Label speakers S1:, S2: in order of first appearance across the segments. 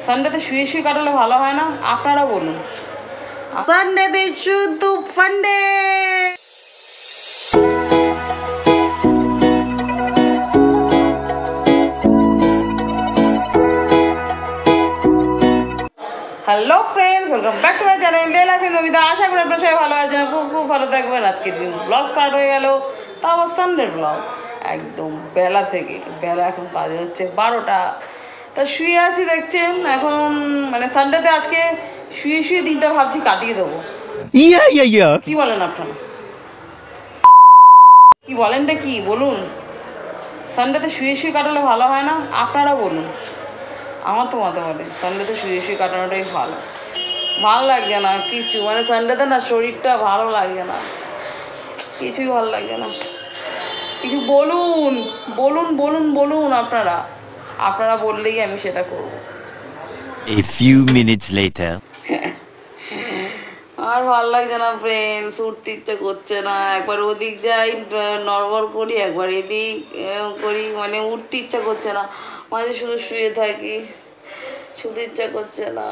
S1: সানডেতে শুয়ে শুয়ে কাটালে ভালো হয় না? আপনারা বলুন। সানডেতে শুধু ফান্ডে। Hello friends, welcome back to my channel day life in Namita. আশা করি আপনারা সবাই ভালো আছেন, খুব খুব ভালো থাকবেন। আজকের দিন ব্লগ স্টার্ট হয়ে গেল, তাও আবার সানডের ব্লগ, একদম বেলা থেকে। বেলা এখন বাজে হচ্ছে 12টা। তা শুয়ে আছি দেখছেন এখন, মানে সানডেতে আজকে শুয়ে শুয়ে দিনটা ভাবছি কাটিয়ে দেবো। কি বলেন আপনারা? কি বলেনটা কি বলুন? সানডেতে শুয়ে শুয়ে কাটালে ভালো হয় না? আপনারা বলুন। আমার তো মতে বলে সানডেতে শুয়ে শুয়ে কাটানোটাই ভালো। ভালো লাগে না কিছু, মানে সানডেতে না শরীরটা ভালো লাগে না, কিছুই ভালো লাগে না। কিছু বলুন বলুন বলুন বলুন, আপনারা আপনারা বললেই আমি সেটা করব।
S2: A few minutes later.
S1: আর ভালো লাগছে না ফ্রেন্ডস, উঠতে ইচ্ছে করছে না। একবার ওদিক যাই নড়বড় করি, একবার এদিক করি, মানে উঠতে ইচ্ছা করছে না। মাঝে শুধু শুয়ে থাকি, শুধু ইচ্ছা করছে না।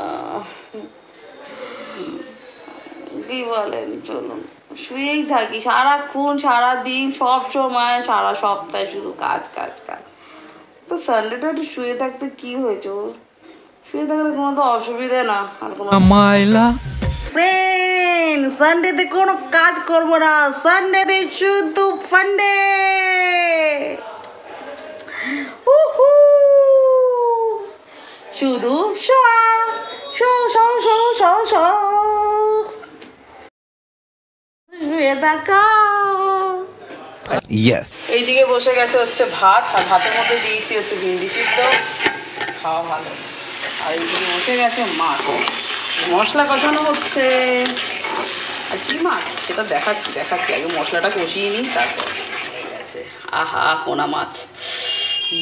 S1: কি বলেন? চলুন শুয়েই থাকি সারাক্ষণ, সারাদিন, সব সময়, সারা সপ্তাহে শুধু কাজ কাজ কাজ। তো সানডেটা একটু শুয়ে থাকতে কি হয়েছে? শুয়ে থাকলে কোনো তো অসুবিধা না। আর কোনো ফ্রেন্ড, সানডেতে কোনো কাজ করবো না, সানডেতে শুধু ফান্ডে। শুধু শোয়া, show show show show show, শুয়ে থাকা।
S2: Yes.
S1: এইদিকে বসে গেছে হচ্ছে ভাত, আর ভাতের মধ্যে দিয়েছি হচ্ছে ভিন্ডি সিদ্ধ, খাওয়া ভালো। আর এইদিকে বসে গেছে মাছ, মশলা কষানো হচ্ছে। আর কি মাছ সেটা দেখাচ্ছি দেখাচ্ছি, আগে মশলাটা কষিয়ে নিই তারপর। ঠিক আছে, আহা পোনা মাছ,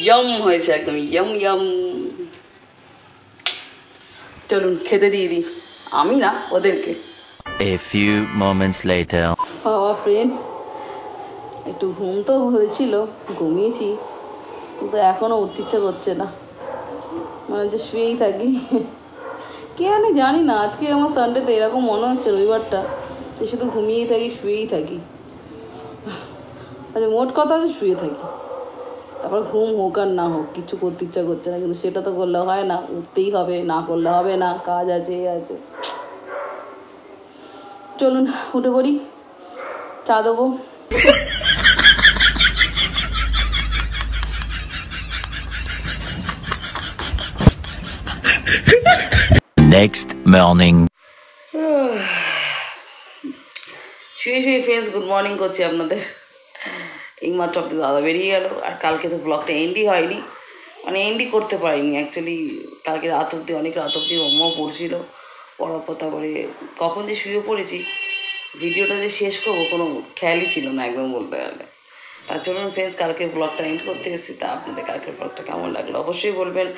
S1: ইয়ম হয়েছে একদম, ইয়ম ইয়ম। চলুন খেতে দিয়ে দিই, আমি না ওদেরকে।
S2: A few moments later.
S1: বাবা ফ্রেন্ডস, একটু ঘুম তো হয়েছিল, ঘুমিয়েছি, কিন্তু এখনও উঠতে ইচ্ছা করছে না, মানে যে শুয়েই থাকি। কে আমি জানি না, আজকে আমার সানডেতে এরকম মনে হচ্ছে, রবিবারটা যে শুধু ঘুমিয়েই থাকি, শুয়েই থাকি। আচ্ছা, মোট কথা আছে শুয়ে থাকি, তারপর ঘুম হোক আর না হোক কিছু করতে ইচ্ছা করছে না, কিন্তু সেটা তো করলে হয় না, উঠতেই হবে, না করলে হবে না, কাজ আছে এ আছে। চলুন উঠে পড়ি, চা দেবো।
S2: Next morning.
S1: শুয়ে শুয়ে ফ্রেন্ডস গুড মর্নিং করছি আপনাদের। এইমাত্র আপনাদের দাদা বেরিয়ে গেল, আর কালকে তো ব্লগটা এন্ডই হয়নি, মানে এন্ডই করতে পারিনি অ্যাকচুয়ালি। কালকে রাত অবধি, অনেক রাত অবধি হোমওয়ার্ক পড়ছিল, পড়ার পর তারপরে কখন যে শুয়ে পড়েছি, ভিডিওটা যে শেষ করবো কোনো খেয়ালই ছিল না একদম বলতে গেলে। তার জন্য ফ্রেন্ডস কালকের ব্লগটা এন্ড করতে এসেছি। তা আপনাদের কালকের ব্লগটা কেমন লাগলো অবশ্যই বলবেন।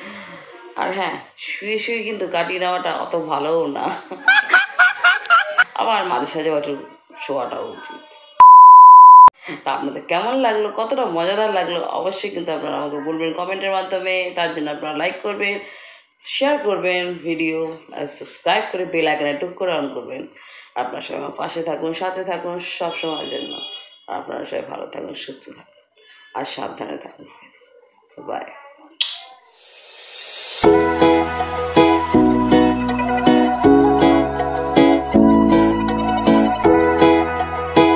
S1: আর হ্যাঁ, শুয়ে শুয়ে কিন্তু কাটিয়ে নেওয়াটা অত ভালোও না, আবার মাঝে সাঝে একটু শোয়াটাও উচিত। তা আপনাদের কেমন লাগলো, কতটা মজাদার লাগলো অবশ্যই কিন্তু আপনারা আমাকে বলবেন কমেন্টের মাধ্যমে। তার জন্য আপনারা লাইক করবেন, শেয়ার করবেন ভিডিও, আর সাবস্ক্রাইব করে বেল আইকনে টুক করে অন করবেন। আপনার সবাই আমার পাশে থাকুন, সাথে থাকুন সব সময়ের জন্য। আর আপনারা সবাই ভালো থাকুন, সুস্থ থাকুন, আর সাবধানে থাকুন ফ্রেন্ডস। বাই।